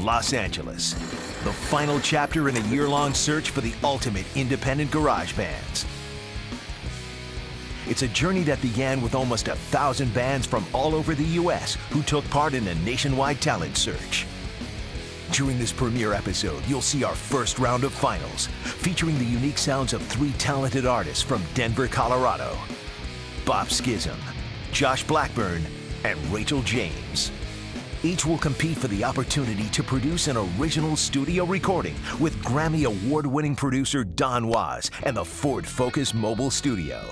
Los Angeles. The final chapter in a year-long search for the ultimate independent garage bands. It's a journey that began with almost 1,000 bands from all over the U.S. who took part in a nationwide talent search. During this premiere episode, you'll see our first round of finals, featuring the unique sounds of 3 talented artists from Denver, Colorado: Bob Skizzum, Josh Blackburn, and Rachel James. Each will compete for the opportunity to produce an original studio recording with Grammy Award-winning producer Don Was and the Ford Focus Mobile Studio.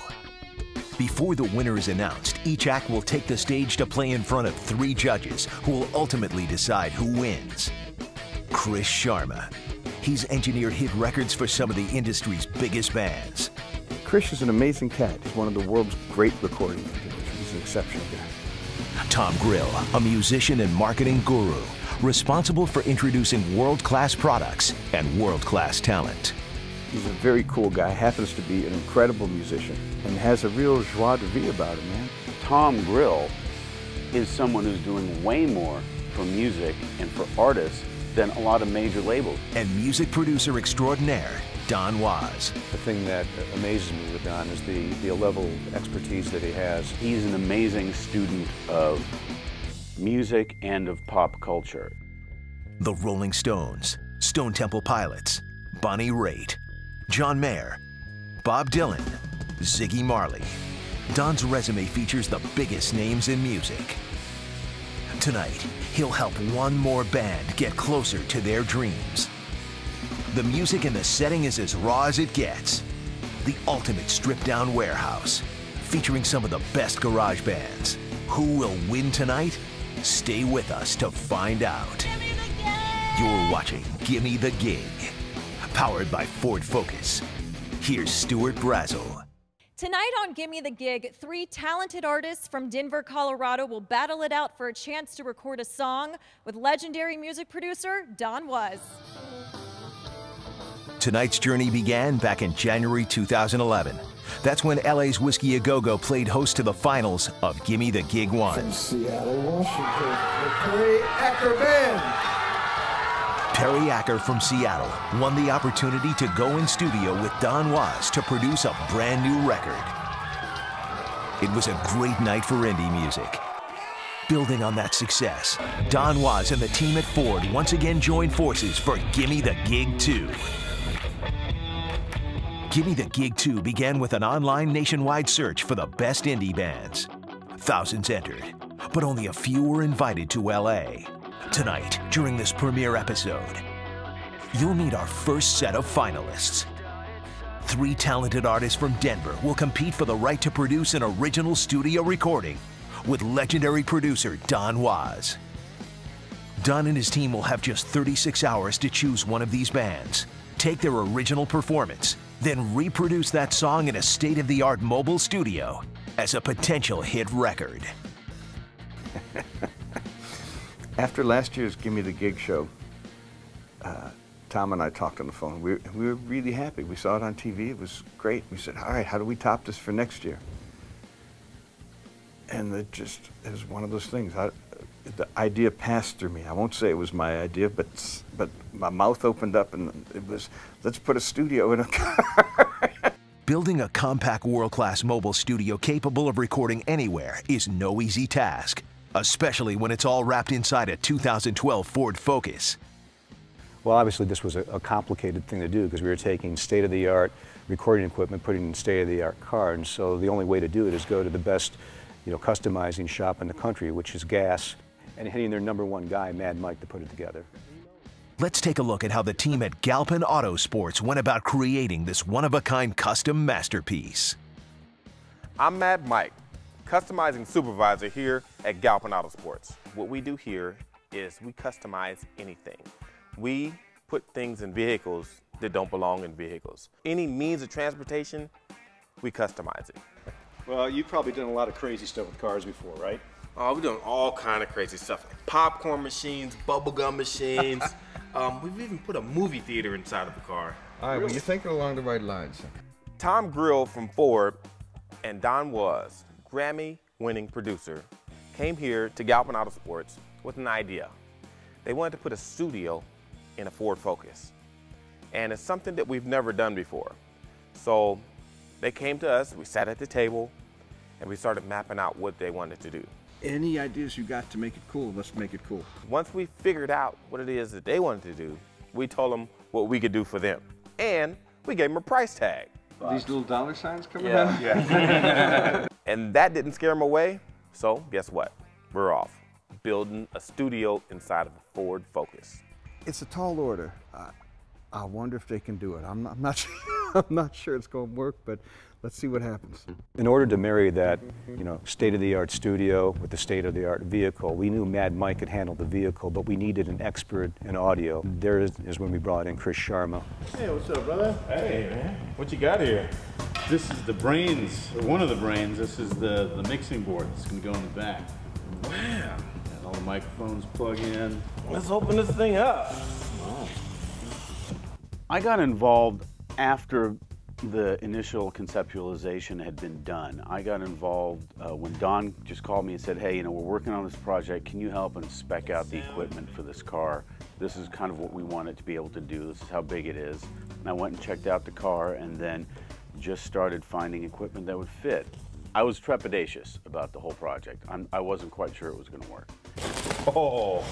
Before the winner is announced, each act will take the stage to play in front of 3 judges who will ultimately decide who wins. Chris Sharma. He's engineered hit records for some of the industry's biggest bands. Chris is an amazing cat. He's one of the world's great recording engineers. He's an exceptional guy. Tom Grill, a musician and marketing guru, responsible for introducing world-class products and world-class talent. He's a very cool guy, happens to be an incredible musician, and has a real joie de vivre about him, man. Tom Grill is someone who's doing way more for music and for artists than a lot of major labels. And music producer extraordinaire, Don Was. The thing that amazes me with Don is the level of expertise that he has. He's an amazing student of music and of pop culture. The Rolling Stones, Stone Temple Pilots, Bonnie Raitt, John Mayer, Bob Dylan, Ziggy Marley. Don's resume features the biggest names in music. Tonight, he'll help one more band get closer to their dreams. The music and the setting is as raw as it gets. The ultimate stripped-down warehouse, featuring some of the best garage bands. Who will win tonight? Stay with us to find out. You're watching Gimme the Gig, powered by Ford Focus. Here's Stuart Brazel. Tonight on Gimme the Gig, 3 talented artists from Denver, Colorado will battle it out for a chance to record a song with legendary music producer Don Was. Tonight's journey began back in January 2011. That's when LA's Whiskey A Go Go played host to the finals of Gimme the Gig 1. From Seattle, Washington, the Perry Acker Band. Perry Acker from Seattle won the opportunity to go in studio with Don Was to produce a brand new record. It was a great night for indie music. Building on that success, Don Was and the team at Ford once again joined forces for Gimme the Gig 2. Gimme the Gig 2 began with an online nationwide search for the best indie bands. Thousands entered, but only a few were invited to LA. Tonight, during this premiere episode, you'll meet our first set of finalists. 3 talented artists from Denver will compete for the right to produce an original studio recording with legendary producer Don Was. Don and his team will have just 36 hours to choose one of these bands, take their original performance, then reproduce that song in a state-of-the-art mobile studio as a potential hit record. After last year's Gimme the Gig show, Tom and I talked on the phone. We were really happy. We saw it on TV. It was great. We said, all right, how do we top this for next year? And it was one of those things. The idea passed through me. I won't say it was my idea, but my mouth opened up and it was, let's put a studio in a car. Building a compact world-class mobile studio capable of recording anywhere is no easy task, especially when it's all wrapped inside a 2012 Ford Focus. Well, obviously this was a complicated thing to do because we were taking state-of-the-art recording equipment, putting it in state-of-the-art car, and so the only way to do it is go to the best, customizing shop in the country, which is Gas, and hitting their #1 guy, Mad Mike, to put it together. Let's take a look at how the team at Galpin Auto Sports went about creating this one-of-a-kind custom masterpiece. I'm Mad Mike, customizing supervisor here at Galpin Auto Sports. What we do here is we customize anything. We put things in vehicles that don't belong in vehicles. Any means of transportation, we customize it. Well, you've probably done a lot of crazy stuff with cars before, right? Oh, we've done all kind of crazy stuff. Popcorn machines, bubblegum machines. We've even put a movie theater inside of the car. All right, well, you're thinking along the right lines. Tom Grill from Ford and Don Was, Grammy winning producer, came here to Galpin Auto Sports with an idea. They wanted to put a studio in a Ford Focus. And it's something that we've never done before. So they came to us, we sat at the table, and we started mapping out what they wanted to do. Any ideas you got to make it cool, let's make it cool. Once we figured out what it is that they wanted to do, we told them what we could do for them. And we gave them a price tag. These little dollar signs coming out? Yeah. And that didn't scare them away, so guess what? We're off, building a studio inside of a Ford Focus. It's a tall order. I wonder if they can do it. I'm not sure it's going to work, but let's see what happens. In order to marry that, state-of-the-art studio with the state-of-the-art vehicle, we knew Mad Mike could handle the vehicle, but we needed an expert in audio. There is when we brought in Chris Sharma. Hey, what's up, brother? Hey, man. What you got here? This is the brains, or one of the brains. This is the mixing board that's going to go in the back. Wow. And all the microphones plug in. Let's open this thing up. Wow. I got involved after the initial conceptualization had been done. I got involved when Don just called me and said, hey, we're working on this project. Can you help and spec out the equipment for this car? This is kind of what we want it to be able to do. This is how big it is. And I went and checked out the car and then just started finding equipment that would fit. I was trepidatious about the whole project. I wasn't quite sure it was going to work. Oh,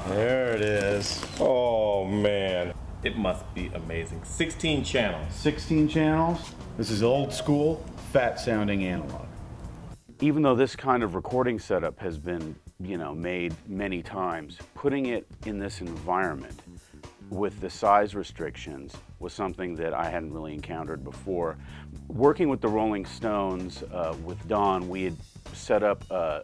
there it is. Oh, man. It must be amazing. 16 channels. 16 channels. This is old school, fat sounding analog. Even though this kind of recording setup has been, made many times, putting it in this environment with the size restrictions was something that I hadn't really encountered before. Working with the Rolling Stones, with Don, we had set up a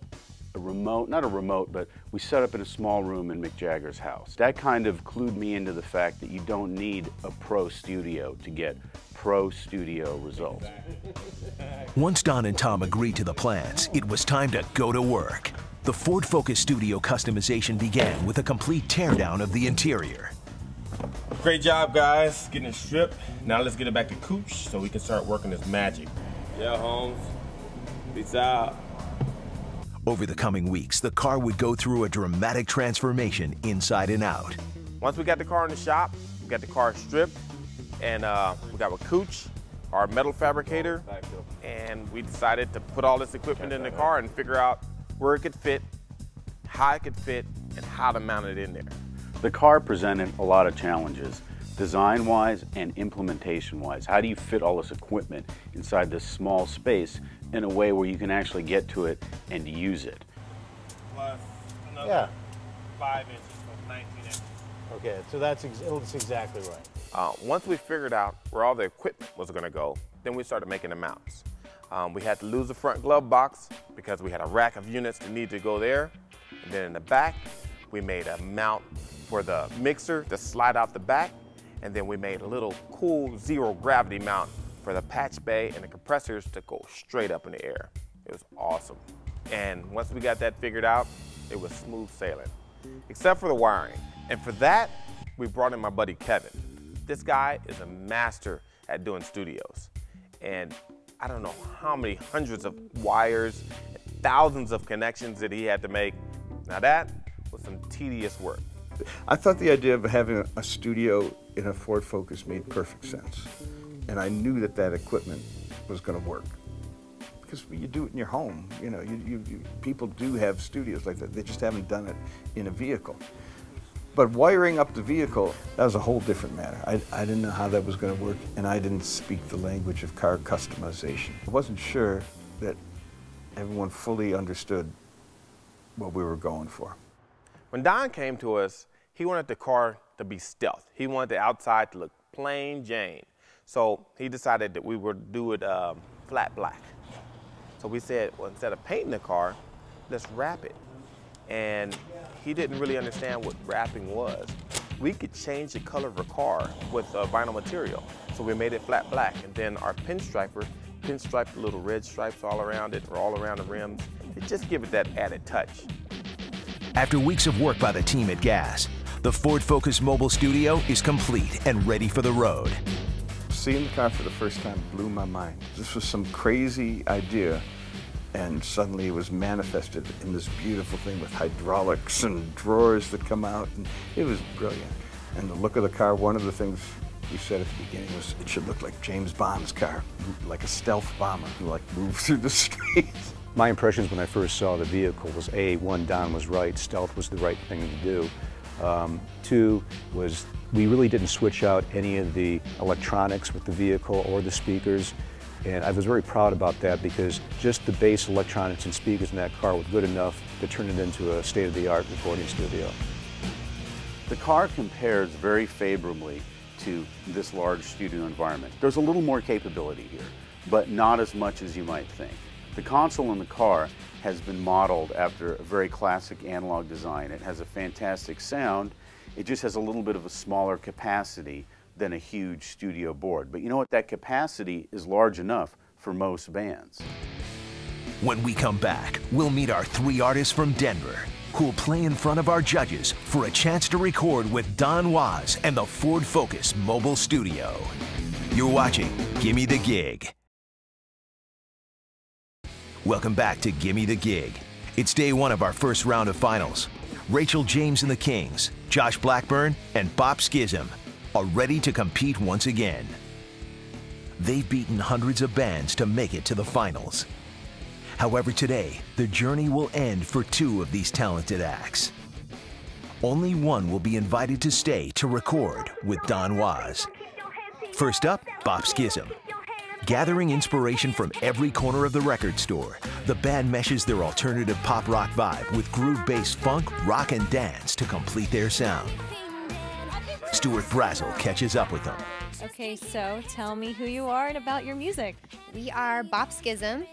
remote, not a remote, but we set up in a small room in Mick Jagger's house. That kind of clued me into the fact that you don't need a pro studio to get pro studio results. Once Don and Tom agreed to the plans, it was time to go to work. The Ford Focus studio customization began with a complete teardown of the interior. Great job, guys, getting it stripped. Now let's get it back to Cooch so we can start working this magic. Yeah, Holmes. Peace out. Over the coming weeks, the car would go through a dramatic transformation inside and out. Once we got the car in the shop, we got the car stripped, and we got with Cooch, our metal fabricator, and we decided to put all this equipment in the car and figure out where it could fit, how it could fit, and how to mount it in there. The car presented a lot of challenges, design-wise and implementation-wise. How do you fit all this equipment inside this small space in a way where you can actually get to it and use it? Plus another 5 inches, so 19 inches. Okay, so that's exactly right. Once we figured out where all the equipment was going to go, then we started making the mounts. We had to lose the front glove box because we had a rack of units that needed to go there. And then in the back, we made a mount for the mixer to slide out the back. And then we made a little cool zero gravity mount for the patch bay and the compressors to go straight up in the air. It was awesome. And once we got that figured out, it was smooth sailing, except for the wiring. And for that, we brought in my buddy Kevin. This guy is a master at doing studios. And I don't know how many hundreds of wires, thousands of connections that he had to make. Now that was some tedious work. I thought the idea of having a studio in a Ford Focus made perfect sense. And I knew that that equipment was going to work. Because you do it in your home, people do have studios like that. They just haven't done it in a vehicle. But wiring up the vehicle, that was a whole different matter. I didn't know how that was going to work, and I didn't speak the language of car customization. I wasn't sure that everyone fully understood what we were going for. When Don came to us, he wanted the car to be stealth. He wanted the outside to look plain Jane. So he decided that we would do it flat black. So we said, well, instead of painting the car, let's wrap it. And he didn't really understand what wrapping was. We could change the color of a car with vinyl material. So we made it flat black. And then our pinstriper pinstriped the little red stripes all around it, or all around the rims. It just give it that added touch. After weeks of work by the team at GAS, the Ford Focus mobile studio is complete and ready for the road. Seeing the car for the first time blew my mind. This was some crazy idea, And suddenly it was manifested in this beautiful thing with hydraulics and drawers that come out, and it was brilliant. And the look of the car, one of the things we said at the beginning was it should look like James Bond's car, like a stealth bomber who like moved through the streets. My impressions when I first saw the vehicle was one, Don was right, stealth was the right thing to do. Two was we really didn't switch out any of the electronics with the vehicle or the speakers. And I was very proud about that because just the base electronics and speakers in that car were good enough to turn it into a state-of-the-art recording studio. The car compares very favorably to this large studio environment. There's a little more capability here, but not as much as you might think. The console in the car has been modeled after a very classic analog design. It has a fantastic sound. It just has a little bit of a smaller capacity than a huge studio board. But you know what? That capacity is large enough for most bands. When we come back, we'll meet our 3 artists from Denver who'll play in front of our judges for a chance to record with Don Was and the Ford Focus Mobile Studio. You're watching Gimme the Gig. Welcome back to Gimme the Gig. It's day 1 of our first round of finals. Rachel James and the Kings, Josh Blackburn, and Bob Skizzum are ready to compete once again. They've beaten hundreds of bands to make it to the finals. However, today, the journey will end for 2 of these talented acts. Only one will be invited to stay to record with Don Was. First up, Bob Skizzum. Gathering inspiration from every corner of the record store, the band meshes their alternative pop rock vibe with groove-based funk, rock, and dance to complete their sound. Stuart Brazel catches up with them. Okay, so tell me who you are and about your music. We are Bop Skizzum.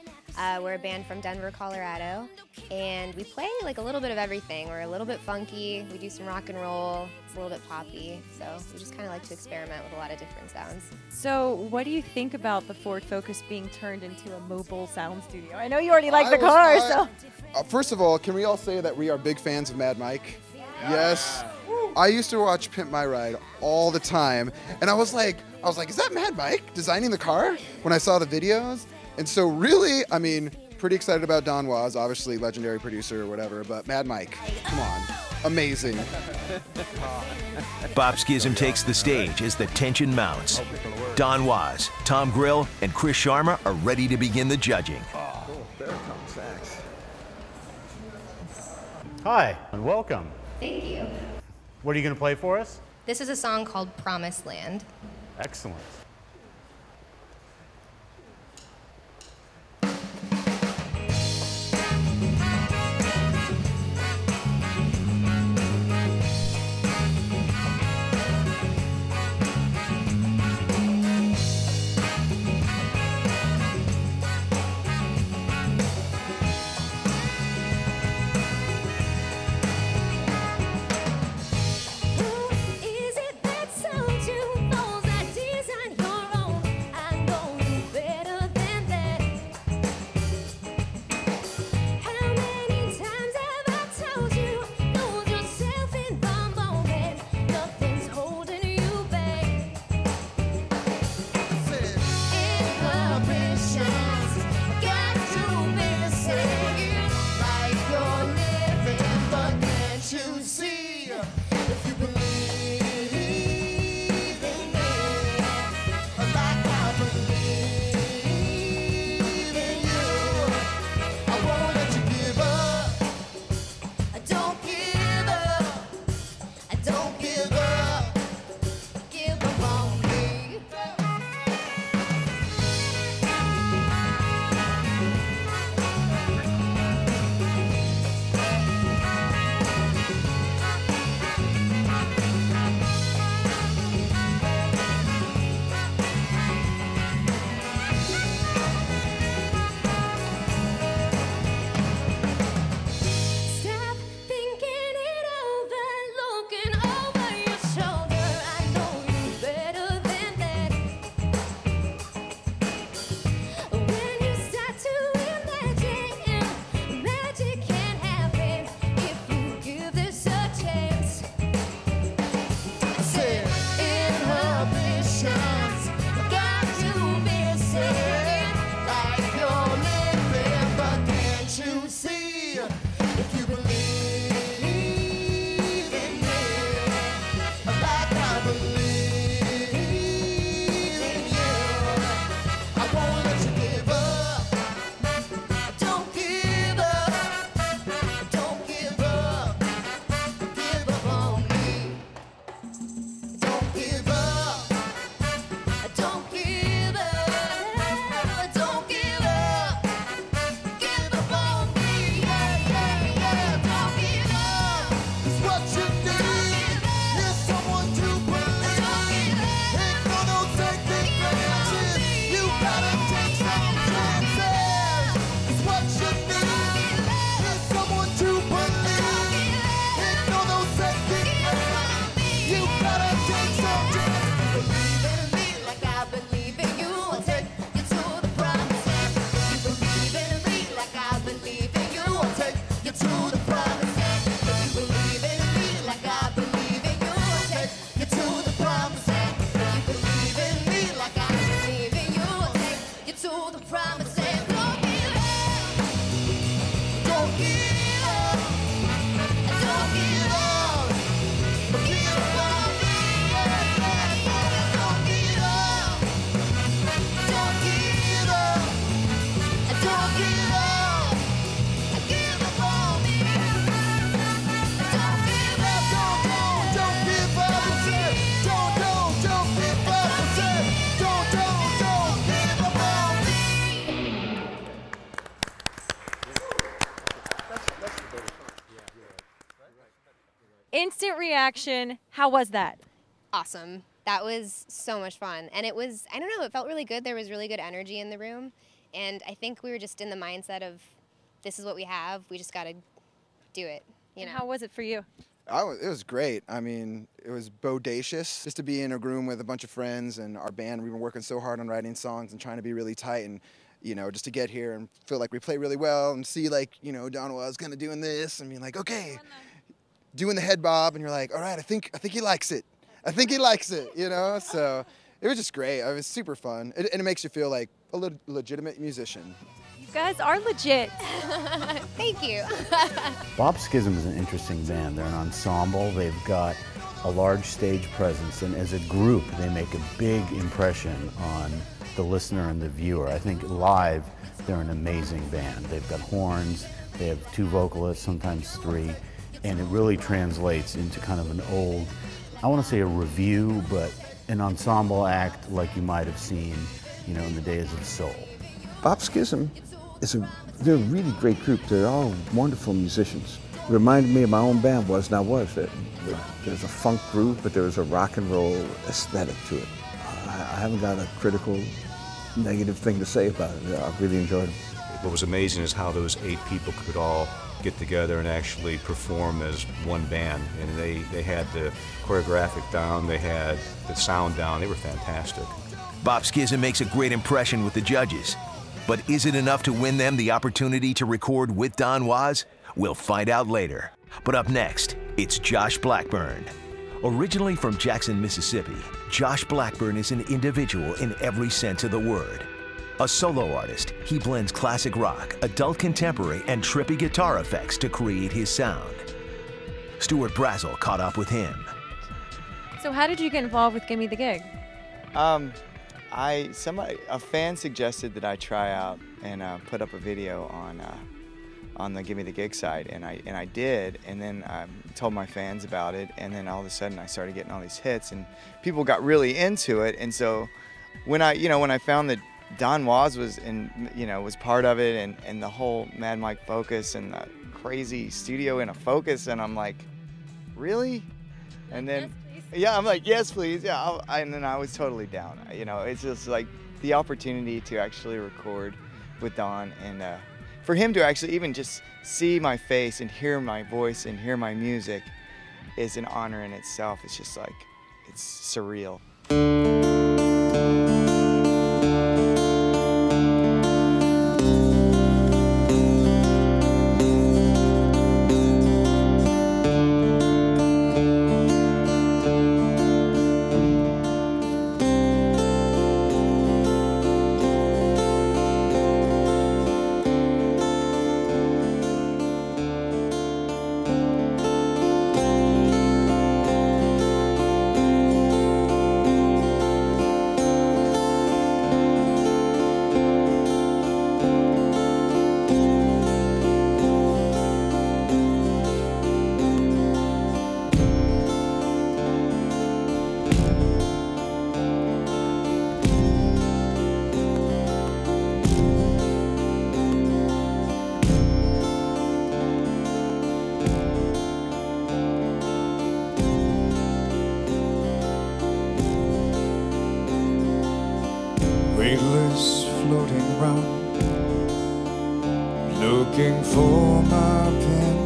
We're a band from Denver, Colorado, and we play like a little bit of everything. We're a little bit funky, we do some rock and roll, it's a little bit poppy, so we just kind of like to experiment with a lot of different sounds. So what do you think about the Ford Focus being turned into a mobile sound studio? I know you already like the car, so. First of all, can we all say that we are big fans of Mad Mike? Yes. I used to watch Pimp My Ride all the time, and I was like, is that Mad Mike designing the car when I saw the videos? And so really, I mean, pretty excited about Don Was, obviously legendary producer or whatever, but Mad Mike, come on, amazing. Bob Skizzum takes the stage as the tension mounts. Don Was, Tom Grill, and Chris Sharma are ready to begin the judging. Oh, there comes sax. Hi, and welcome. Thank you. What are you going to play for us? This is a song called Promised Land. Excellent. reaction. How was that? Awesome. That was so much fun. And it was, I don't know, it felt really good. There was really good energy in the room. And I think we were just in the mindset of, this is what we have. We just got to do it. You know? How was it for you? It was great. I mean, it was bodacious just to be in a room with a bunch of friends and our band. We've been working so hard on writing songs and trying to be really tight, and you know, just to get here and feel like we play really well and see, like, you know, Don was kind of doing this and being like, okay, doing the head bob, and you're like, all right, I think he likes it. I think he likes it, you know? So it was just great. It was super fun. And it makes you feel like a legitimate musician. You guys are legit. Thank you. Bob Skizzum is an interesting band. They're an ensemble. They've got a large stage presence, and as a group, they make a big impression on the listener and the viewer. I think live, they're an amazing band. They've got horns, they have 2 vocalists, sometimes 3, and it really translates into kind of an old, I want to say a revue, but an ensemble act like you might have seen, you know, in the days of soul. Bob Skizzum they're a really great group. They're all wonderful musicians. It reminded me of my own band, Was Not Was. There's a funk groove, but there was a rock and roll aesthetic to it. I haven't got a critical, negative thing to say about it. I really enjoyed it. What was amazing is how those 8 people could all get together and actually perform as one band. And they had the choreographic down, they had the sound down, they were fantastic. Bob Skizzum makes a great impression with the judges. But is it enough to win them the opportunity to record with Don Was? We'll find out later. But up next, it's Josh Blackburn. Originally from Jackson, Mississippi, Josh Blackburn is an individual in every sense of the word. A solo artist, he blends classic rock, adult contemporary, and trippy guitar effects to create his sound. Stuart Brazel caught up with him. So how did you get involved with Gimme the Gig? A fan suggested that I try out and put up a video on the Gimme the Gig site, and I did, and then I told my fans about it, and then all of a sudden I started getting all these hits, and people got really into it. And so when I found that Don Was was was part of it, and the whole Mad Mike Focus and the crazy studio in a Focus, and I'm like, really? And then yeah, I'm like, yes, please. Yeah, and then I was totally down. You know, it's just like the opportunity to actually record with Don, and for him to actually even just see my face and hear my voice and hear my music is an honor in itself. It's just like, it's surreal. Weightless floating round, looking for my pen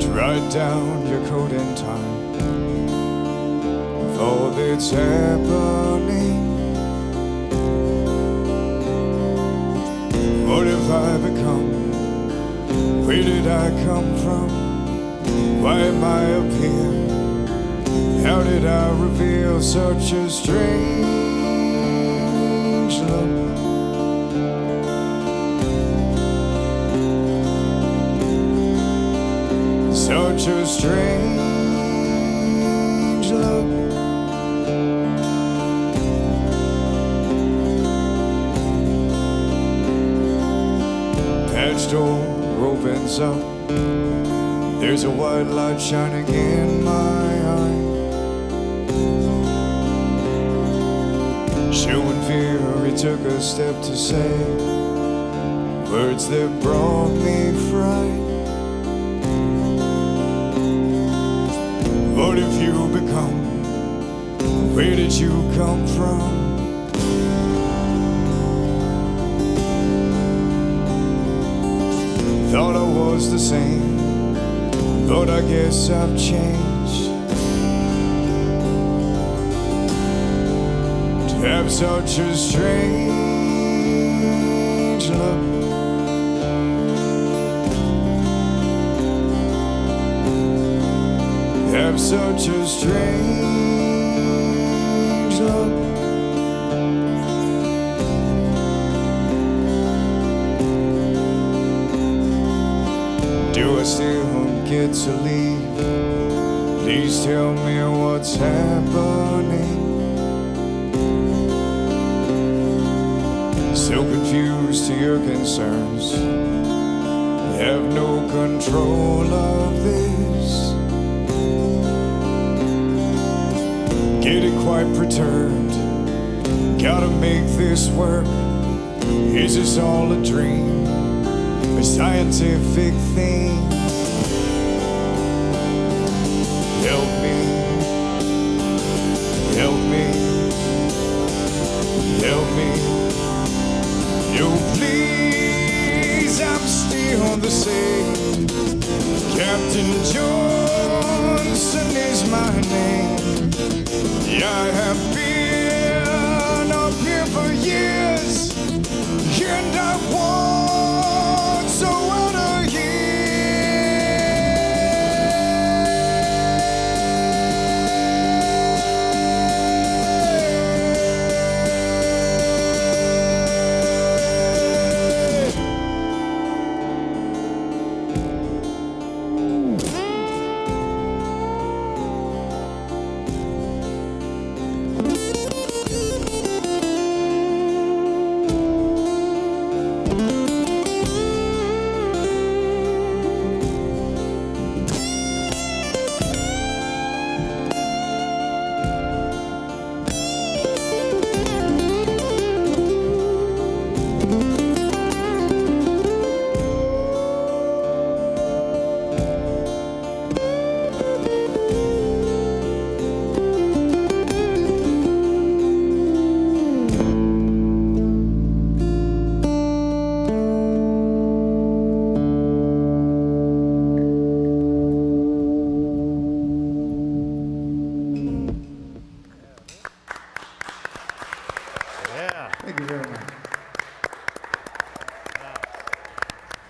to write down your code in time of all that's happening. What have I become? Where did I come from? Why am I up here? How did I reveal such a strange love? Such a strange love. Patch door opens up. There's a white light shining in my eye, showing fear. He took a step to say words that brought me fright. What have you become? Where did you come from? Thought I was the same, but I guess I've changed. To have such a strange look, have such a strange look. Do I still get to leave? Please tell me what's happening. So confused to your concerns, have no control of this. Getting quite perturbed, gotta make this work. Is this all a dream, a scientific thing? Help me, help me, help me. Yo, please, I'm still the same. Captain Johnson is my name. Yeah, I have been up here for years, and I want so out of here.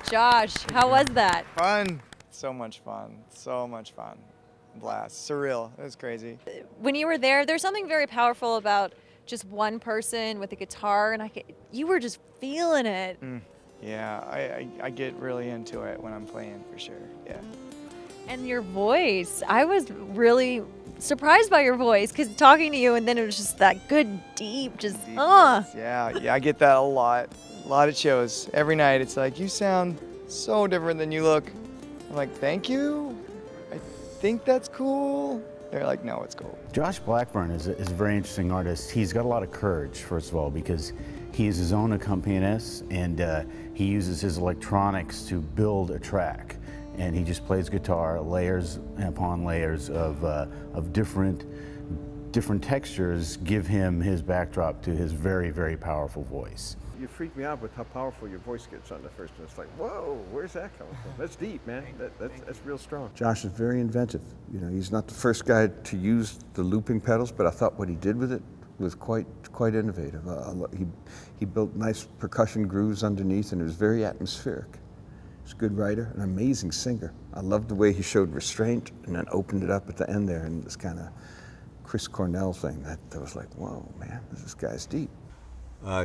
Josh, how was that? Fun. So much fun. So much fun. Blast. Surreal. It was crazy. When you were there, there's something very powerful about just one person with a guitar, and you were just feeling it. Yeah, I get really into it when I'm playing, for sure. Yeah. And your voice, I was really surprised by your voice, because talking to you, and then it was just that good, deep, just, Yeah, I get that a lot. A lot of shows. Every night it's like, you sound so different than you look. I'm like, thank you. I think that's cool. They're like, no, it's cool. Josh Blackburn is a very interesting artist. He's got a lot of courage, first of all, because he is his own accompanist, and he uses his electronics to build a track. And he just plays guitar, layers upon layers of different textures give him his backdrop to his very, very powerful voice. You freak me out with how powerful your voice gets on the first one. It's like, whoa, where's that coming from? That's deep, man. That's real strong. Josh is very inventive. You know, he's not the first guy to use the looping pedals, but I thought what he did with it was quite innovative. He built nice percussion grooves underneath, and it was very atmospheric. He's a good writer, an amazing singer. I loved the way he showed restraint and then opened it up at the end there, and this kind of Chris Cornell thing that was like, whoa, man, this guy's deep.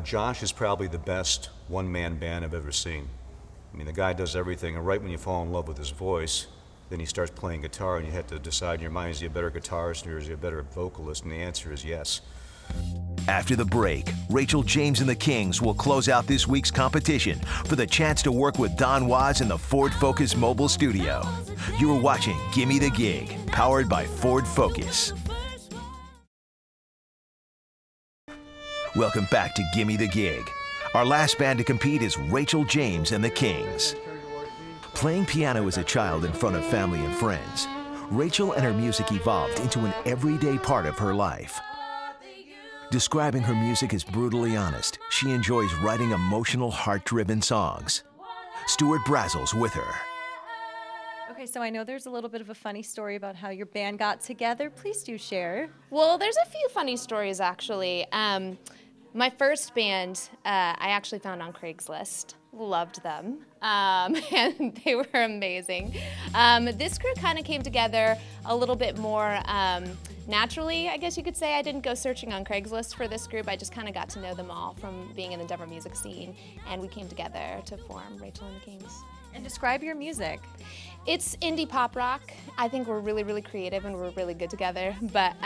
Josh is probably the best one-man band I've ever seen. I mean, the guy does everything, and right when you fall in love with his voice, then he starts playing guitar, and you have to decide in your mind, is he a better guitarist or is he a better vocalist? And the answer is yes. After the break, Rachel James and the Kings will close out this week's competition for the chance to work with Don Was in the Ford Focus mobile studio. You are watching Gimme the Gig, powered by Ford Focus. Welcome back to Gimme the Gig. Our last band to compete is Rachel James and the Kings. Playing piano as a child in front of family and friends, Rachel and her music evolved into an everyday part of her life. Describing her music as brutally honest, she enjoys writing emotional, heart-driven songs. Stuart Brazel's with her. Okay, so I know there's a little bit of a funny story about how your band got together. Please do share. Well, there's a few funny stories, actually. My first band, I actually found on Craigslist. Loved them, and they were amazing. This group kind of came together a little bit more naturally, I guess you could say. I didn't go searching on Craigslist for this group. I just kind of got to know them all from being in the Denver music scene, and we came together to form Rachel and the Kings. And describe your music. It's indie pop rock. I think we're really, really creative and we're really good together, but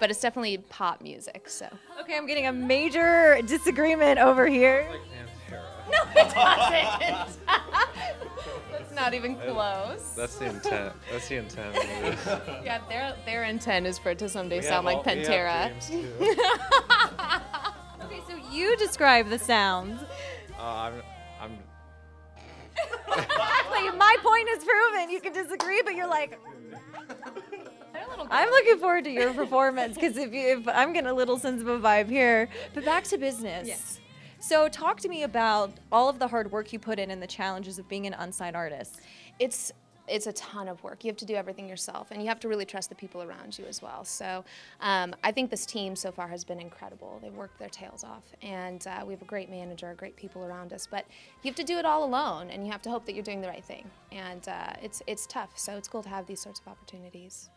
it's definitely pop music, so. Okay, I'm getting a major disagreement over here. No, it doesn't. That's not even close. That's the intent. That's the intent. Yeah, their intent is for it to someday sound like Pantera. Okay, so you describe the sounds. Exactly, my point is proven. You can disagree, but you're like. I'm looking forward to your performance because if I'm getting a little sense of a vibe here. But back to business. Yes. So talk to me about all of the hard work you put in and the challenges of being an unsigned artist. It's a ton of work. You have to do everything yourself, and you have to really trust the people around you as well. So I think this team so far has been incredible. They've worked their tails off, and we have a great manager, great people around us. But you have to do it all alone, and you have to hope that you're doing the right thing. And it's tough, so it's cool to have these sorts of opportunities.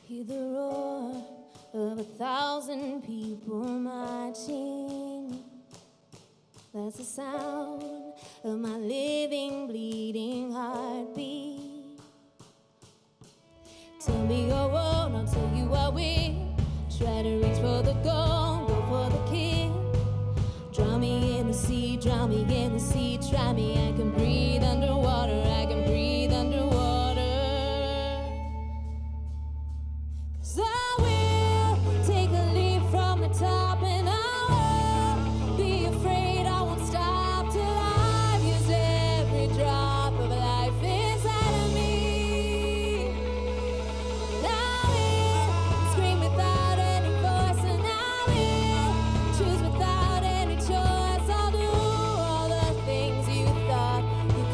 Hear the roar of 1,000 people marching. That's the sound of my living, bleeding heartbeat. Tell me your world, I'll tell you what we try to reach for the goal, go for the kill. Drown me in the sea, drown me in the sea, try me, I can breathe underwater, I can breathe underwater. 'Cause I will take a leap from the top and I won't be afraid, I won't stop till I've used every drop of life inside of me. And I will scream without any voice, and I will choose without any choice. I'll do all the things you thought you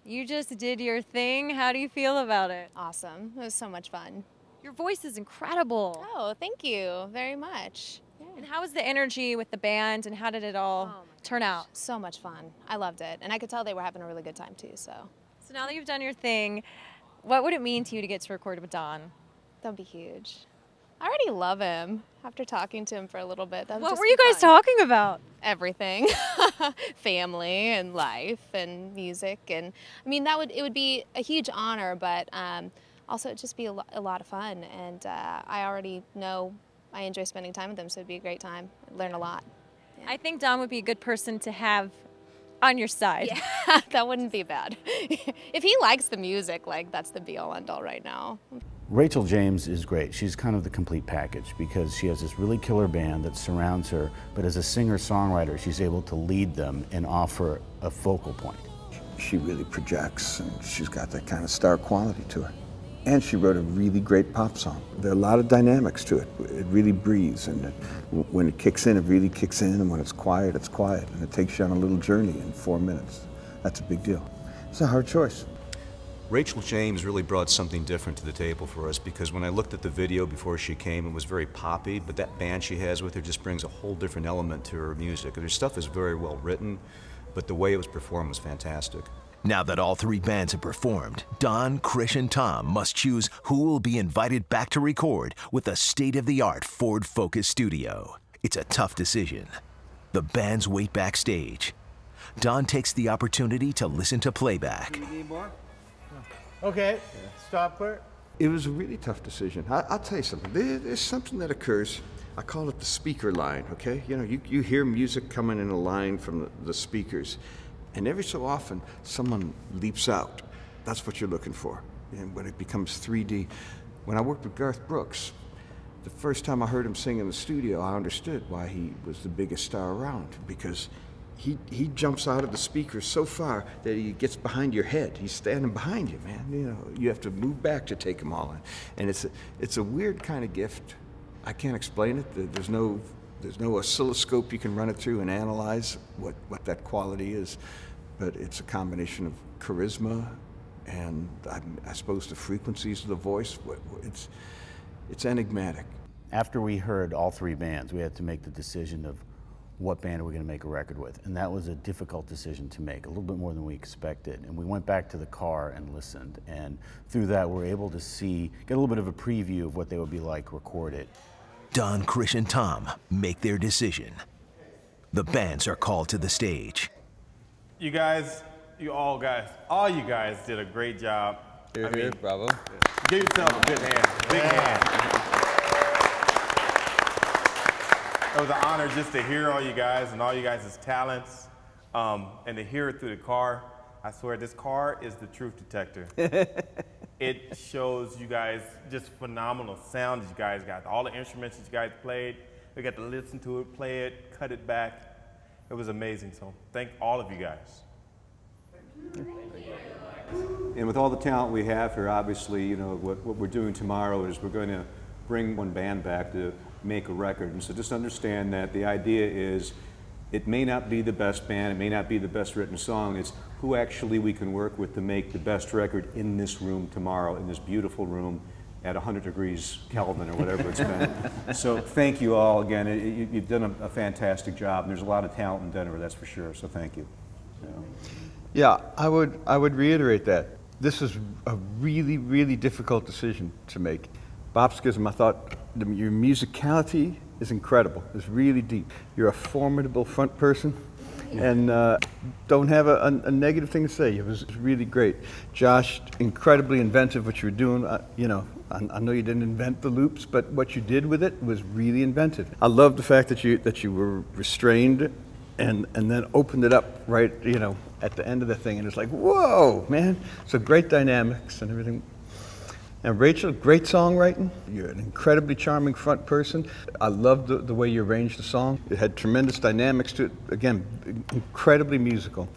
You just did your thing. How do you feel about it? Awesome. It was so much fun. Your voice is incredible. Oh, thank you very much. Yeah. And how was the energy with the band, and how did it all turn out? So much fun. I loved it. And I could tell they were having a really good time too, so. So now that you've done your thing, what would it mean to you to get to record with Don? That'd be huge. I already love him after talking to him for a little bit. What were you guys talking about? Everything. Family and life and music. And I mean, it would be a huge honor, but also it'd just be a lot of fun. And I already know I enjoy spending time with them, so it'd be a great time. I'd learn a lot. Yeah. I think Don would be a good person to have on your side. Yeah, that wouldn't be bad. If he likes the music, like, that's the be-all, end-all right now. Rachel James is great. She's kind of the complete package because she has this really killer band that surrounds her, but as a singer-songwriter, she's able to lead them and offer a focal point. She really projects, and she's got that kind of star quality to her. And she wrote a really great pop song. There are a lot of dynamics to it. It really breathes, and when it kicks in, it really kicks in, and when it's quiet, and it takes you on a little journey in 4 minutes. That's a big deal. It's a hard choice. Rachel James really brought something different to the table for us because when I looked at the video before she came, it was very poppy, but that band she has with her just brings a whole different element to her music. Her stuff is very well written, but the way it was performed was fantastic. Now that all three bands have performed, Don, Krish, and Tom must choose who will be invited back to record with a state-of-the-art Ford Focus studio. It's a tough decision. The bands wait backstage. Don takes the opportunity to listen to playback. Okay, stop clear. It was a really tough decision. I'll tell you something. There's something that occurs. I call it the speaker line, okay? You know, you hear music coming in a line from the speakers, and every so often, someone leaps out. That's what you're looking for. And when it becomes 3D. When I worked with Garth Brooks, the first time I heard him sing in the studio, I understood why he was the biggest star around, because he jumps out of the speakers so far that he gets behind your head. He's standing behind you, man. You know, you have to move back to take him all in. And it's a weird kind of gift. I can't explain it. There's no oscilloscope you can run it through and analyze what that quality is. But it's a combination of charisma and I suppose the frequencies of the voice. It's enigmatic. After we heard all three bands, we had to make the decision of what band are we going to make a record with, and that was a difficult decision to make, a little bit more than we expected. And we went back to the car and listened, and through that we're able to get a little bit of a preview of what they would be like recorded. Don, Krish, and Tom make their decision. The bands are called to the stage. You guys, all you guys did a great job. I mean, bravo. Give yourself a good hand, big hand. It was an honor just to hear all you guys and all you guys' talents, and to hear it through the car. I swear, this car is the truth detector. It shows you guys just phenomenal sound that you guys got. All the instruments that you guys played, we got to listen to it, play it, cut it back. It was amazing, so thank all of you guys. And with all the talent we have here, obviously, you know, what we're doing tomorrow is we're going to bring one band back to make a record. And so just understand that the idea is it may not be the best band, it may not be the best written song, it's who actually we can work with to make the best record in this room tomorrow, in this beautiful room at 100 degrees Kelvin or whatever it's been. So thank you all again. You've done a fantastic job, and there's a lot of talent in Denver, that's for sure, so thank you. Yeah, I would reiterate that. This is a really, really difficult decision to make. Bob Skizzum, I thought your musicality is incredible. It's really deep. You're a formidable front person, and don't have a negative thing to say. It was really great. Josh, incredibly inventive what you were doing. You know, I know you didn't invent the loops, but what you did with it was really inventive. I love the fact that you were restrained and then opened it up right, you know, at the end of the thing, and it's like, whoa, man. So great dynamics and everything. And Rachel, great songwriting. You're an incredibly charming front person. I loved the way you arranged the song. It had tremendous dynamics to it. Again, incredibly musical.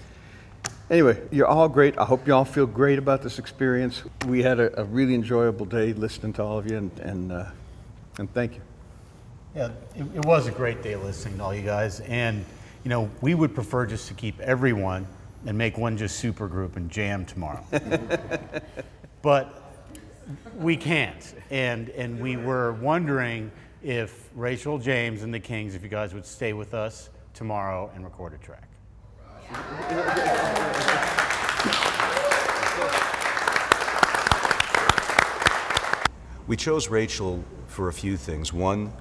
Anyway, you're all great. I hope you all feel great about this experience. We had a really enjoyable day listening to all of you, and thank you. Yeah, it was a great day listening to all you guys. And, you know, we would prefer just to keep everyone and make one just super group and jam tomorrow. But we can't, and we were wondering if Rachel, James, and the Kings, if you guys would stay with us tomorrow and record a track. We chose Rachel for a few things. One,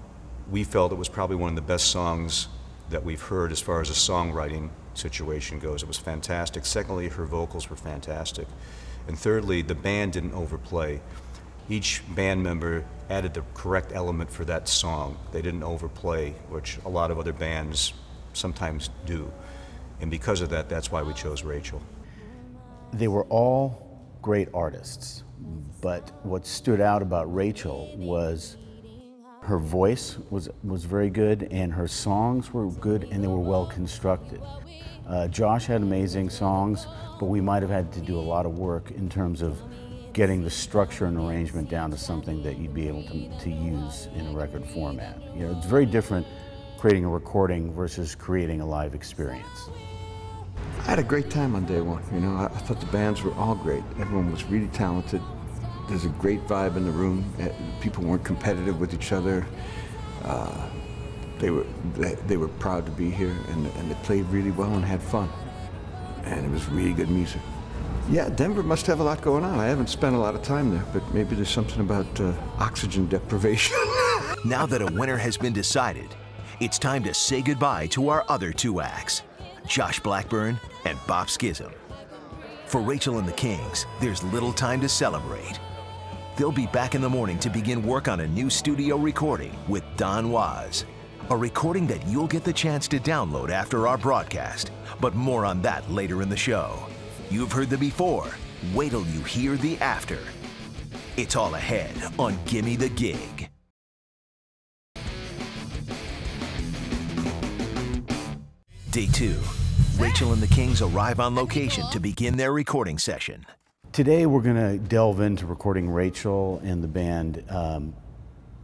we felt it was probably one of the best songs that we've heard as far as a songwriting situation goes. It was fantastic. Secondly, her vocals were fantastic. And thirdly, the band didn't overplay. Each band member added the correct element for that song. They didn't overplay, which a lot of other bands sometimes do. And because of that, that's why we chose Rachel. They were all great artists, but what stood out about Rachel was her voice was very good, and her songs were good, and they were well constructed. Josh had amazing songs, but we might have had to do a lot of work in terms of getting the structure and arrangement down to something that you'd be able to use in a record format. You know, it's very different creating a recording versus creating a live experience. I had a great time on day one. You know, I thought the bands were all great. Everyone was really talented. There's a great vibe in the room. People weren't competitive with each other. They were proud to be here, and they played really well and had fun. And it was really good music. Yeah, Denver must have a lot going on. I haven't spent a lot of time there, but maybe there's something about oxygen deprivation. Now that a winner has been decided, it's time to say goodbye to our other two acts, Josh Blackburn and Bob Skizzum. For Rachel and the Kings, there's little time to celebrate. They'll be back in the morning to begin work on a new studio recording with Don Was, a recording that you'll get the chance to download after our broadcast, but more on that later in the show. You've heard the before, wait till you hear the after. It's all ahead on Gimme the Gig. Day 2, Rachel and the Kings arrive on location to begin their recording session. Today we're going to delve into recording Rachel and the band,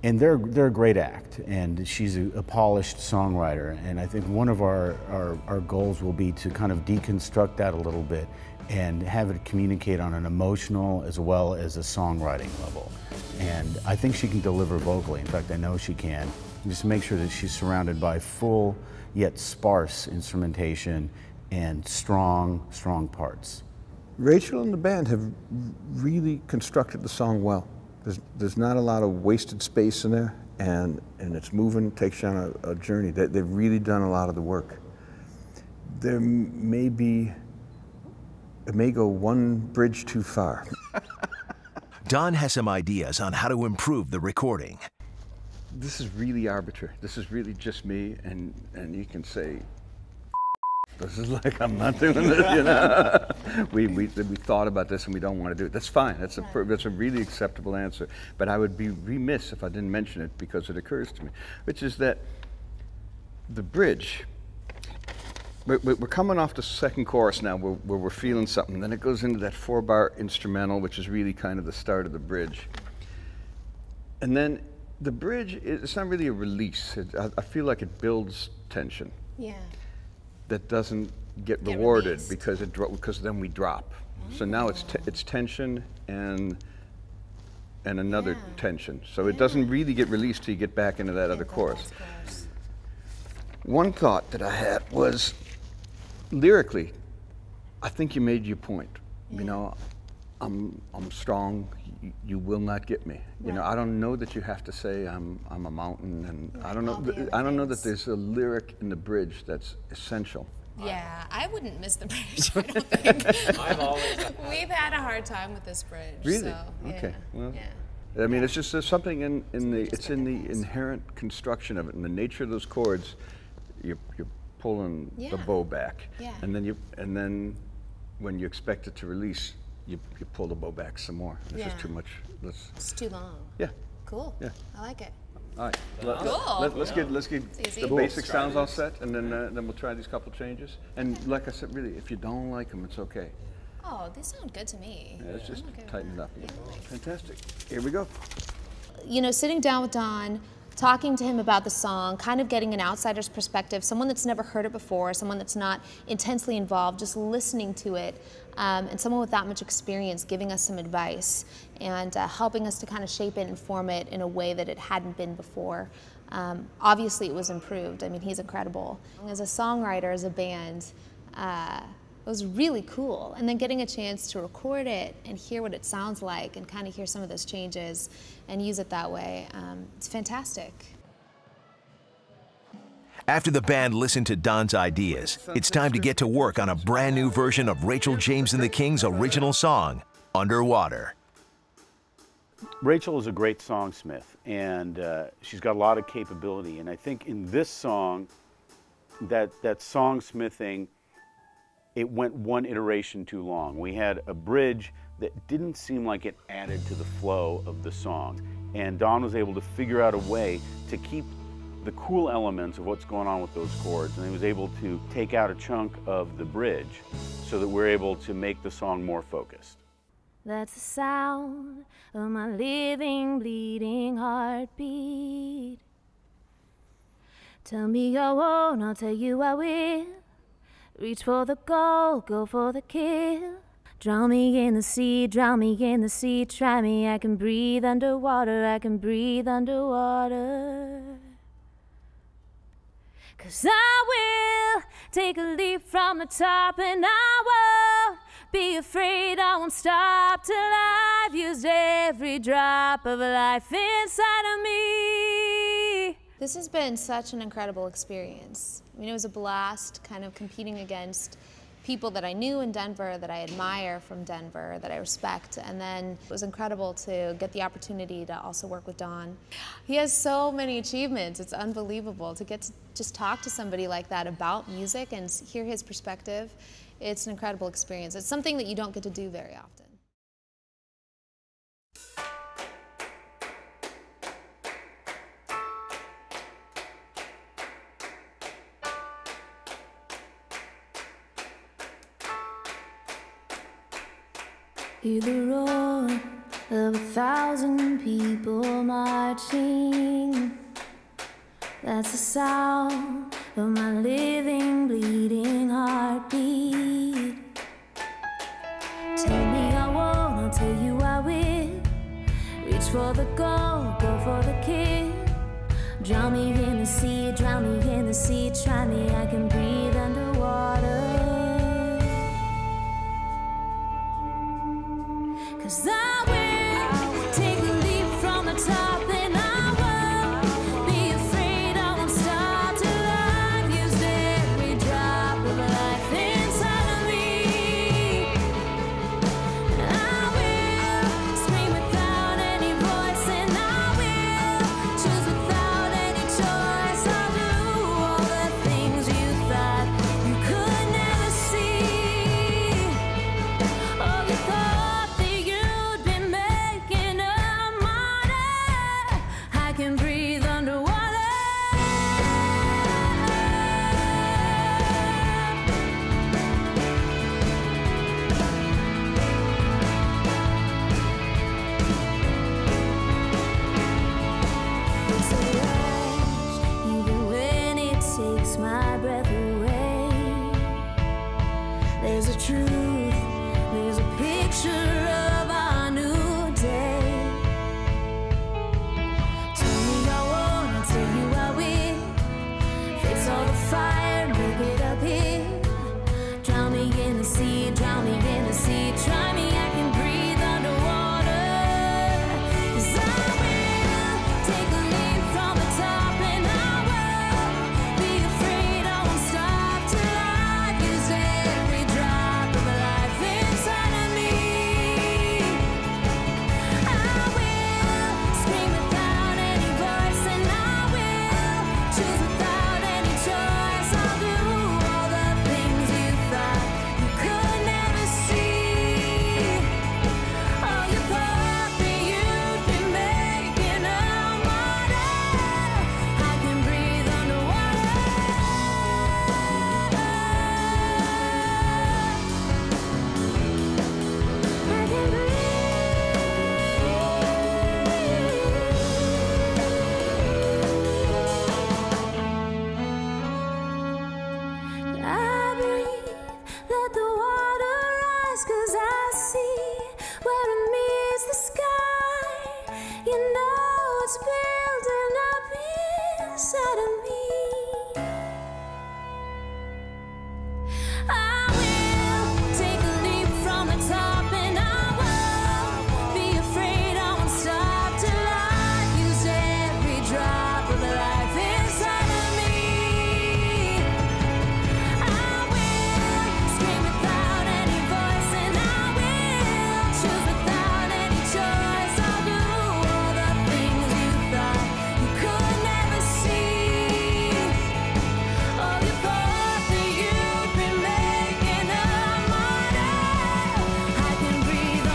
and they're a great act, and she's a polished songwriter, and I think one of our goals will be to kind of deconstruct that a little bit and have it communicate on an emotional as well as a songwriting level. And I think she can deliver vocally. In fact, I know she can. Just make sure that she's surrounded by full yet sparse instrumentation and strong parts. Rachel and the band have really constructed the song well. There's not a lot of wasted space in there, and it's moving, takes you on a journey. They've really done a lot of the work. There may be, it may go one bridge too far. Don has some ideas on how to improve the recording. This is really arbitrary. This is really just me, and you can say, this is like, I'm not doing this, you know. we thought about this and we don't want to do it. That's fine. That's a really acceptable answer. But I would be remiss if I didn't mention it because it occurs to me, which is that the bridge, we're coming off the second chorus now where we're feeling something. Then it goes into that 4-bar instrumental, which is really kind of the start of the bridge. And then the bridge, it's not really a release. I feel like it builds tension. Yeah. That doesn't get rewarded because then we drop. So now it's tension and another tension. So it doesn't really get released till you get back into that other chorus. One thought that I had was, lyrically, I think you made your point. You know, I'm strong. You will not get me. You know, I don't know that you have to say I'm a mountain, and I don't know that there's a lyric in the bridge that's essential. Yeah, I wouldn't miss the bridge, I don't think. We've had a hard time with this bridge. Really? So, yeah. Okay. Well, yeah. I mean, it's just there's something in the inherent construction of it, and the nature of those chords. You're pulling the bow back, and then when you expect it to release, you pull the bow back some more. It's just too much. It's too long. Yeah. Cool. Yeah. I like it. All right. Cool. Let's get the basic sounds all set, and then we'll try these couple changes. And like I said, really, if you don't like them, it's okay. Oh, they sound good to me. Yeah, let's just tighten it up a little. Fantastic. Here we go. You know, sitting down with Don, talking to him about the song, kind of getting an outsider's perspective, someone that's never heard it before, someone that's not intensely involved, just listening to it, and someone with that much experience giving us some advice and helping us to kind of shape it and form it in a way that it hadn't been before. Obviously it was improved. I mean, he's incredible. As a songwriter, as a band, it was really cool. And then getting a chance to record it and hear what it sounds like and kind of hear some of those changes and use it that way, it's fantastic. After the band listened to Don's ideas, it's time to get to work on a brand new version of Rachel James and the King's original song, Underwater. Rachel is a great songsmith, and she's got a lot of capability. And I think in this song, that songsmithing, it went one iteration too long. We had a bridge that didn't seem like it added to the flow of the song. And Don was able to figure out a way to keep the cool elements of what's going on with those chords, and he was able to take out a chunk of the bridge so that we're able to make the song more focused. That's the sound of my living, bleeding heartbeat. Tell me I won't, I'll tell you I will. Reach for the goal, go for the kill. Drown me in the sea, drown me in the sea. Try me, I can breathe underwater, I can breathe underwater. 'Cause I will take a leap from the top, and I won't be afraid, I won't stop till I've used every drop of life inside of me. This has been such an incredible experience. I mean, it was a blast kind of competing against people that I knew in Denver, that I admire from Denver, that I respect, and then it was incredible to get the opportunity to also work with Don. He has so many achievements, it's unbelievable. To get to just talk to somebody like that about music and hear his perspective, it's an incredible experience. It's something that you don't get to do very often. Hear the roar of 1,000 people marching. That's the sound of my living, bleeding heartbeat. Tell me I won't, I'll tell you I will. Reach for the goal, go for the kill. Drown me in the sea, drown me in the sea. Try me, I can breathe underwater. 'Cause I will take a leap from the top, and I won't be afraid, I won't stop till I've used every drop of life inside of me. I will scream without any voice, and I will choose without any choice. I'll do all the things you thought you could never see. Oh, you thought can breathe underwater. It's a rush, even when it takes my breath away. There's a truth, there's a picture of our new day. All the fire, make it up here. Drown me in the sea, drown me in the sea. Try me, I can breathe underwater. 'Cause I will take a leap from the top, and I won't be afraid, I won't stop till I've used every drop of life inside of me. I see where it meets the sky. You know it's building up inside of me. I will take a leap from the top, and I won't be afraid. I won't stop till I use every drop of the life inside of me. I will scream without any voice, and I will choose without any choice. I'll do all the things you thought you could never see. Oh, you thought that you'd be making up money. I can breathe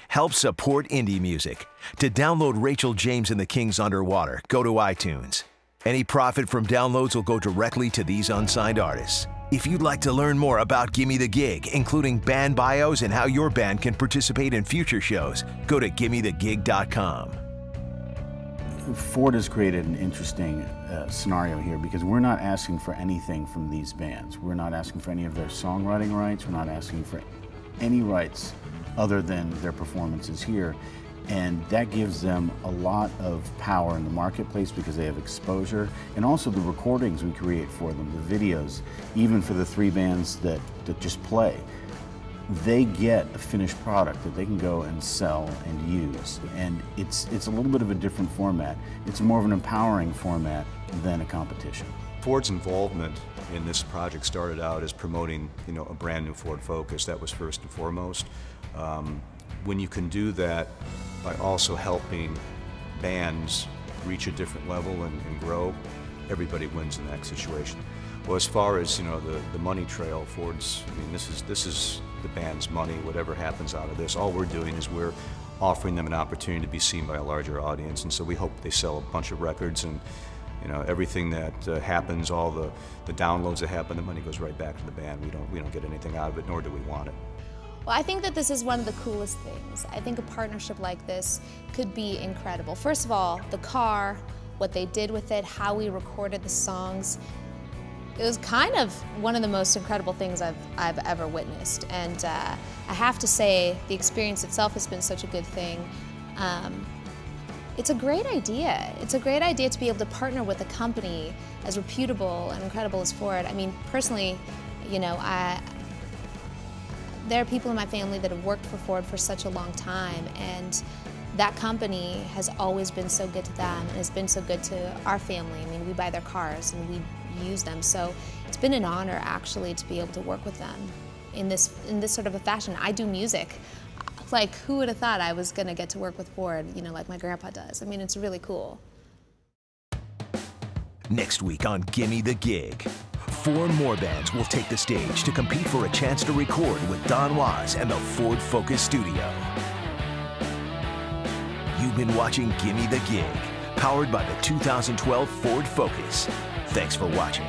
Help support indie music. To download Rachel James and the Kings Underwater, go to iTunes. Any profit from downloads will go directly to these unsigned artists. If you'd like to learn more about Gimme the Gig, including band bios and how your band can participate in future shows, go to gimmethegig.com. Ford has created an interesting scenario here because we're not asking for anything from these bands. We're not asking for any of their songwriting rights. We're not asking for any rights other than their performances here. And that gives them a lot of power in the marketplace because they have exposure, and also the recordings we create for them, the videos, even for the 3 bands that just play. They get a finished product that they can go and sell and use. And it's a little bit of a different format. It's more of an empowering format than a competition. Ford's involvement in this project started out as promoting, a brand new Ford Focus. That was first and foremost. When you can do that by also helping bands reach a different level and grow, everybody wins in that situation. Well, as far as the money trail, Ford's, this is the band's money. Whatever happens out of this, all we're doing is we're offering them an opportunity to be seen by a larger audience, and so we hope they sell a bunch of records, and everything that happens, all the downloads that happen, the money goes right back to the band. We don't get anything out of it, nor do we want it. Well, I think that this is one of the coolest things. I think a partnership like this could be incredible. First of all, the car, what they did with it, how we recorded the songs, it was kind of one of the most incredible things I've ever witnessed. And I have to say, the experience itself has been such a good thing. It's a great idea. It's a great idea to be able to partner with a company as reputable and incredible as Ford. I mean, personally, there are people in my family that have worked for Ford for such a long time, and that company has always been so good to them and has been so good to our family. I mean, we buy their cars and we use them, so it's been an honor actually to be able to work with them in this sort of a fashion. I do music. Like, who would have thought I was gonna get to work with Ford, like my grandpa does? I mean, it's really cool. Next week on Gimme the Gig, 4 more bands will take the stage to compete for a chance to record with Don Was and the Ford Focus Studio. You've been watching Gimme the Gig, powered by the 2012 Ford Focus. Thanks for watching.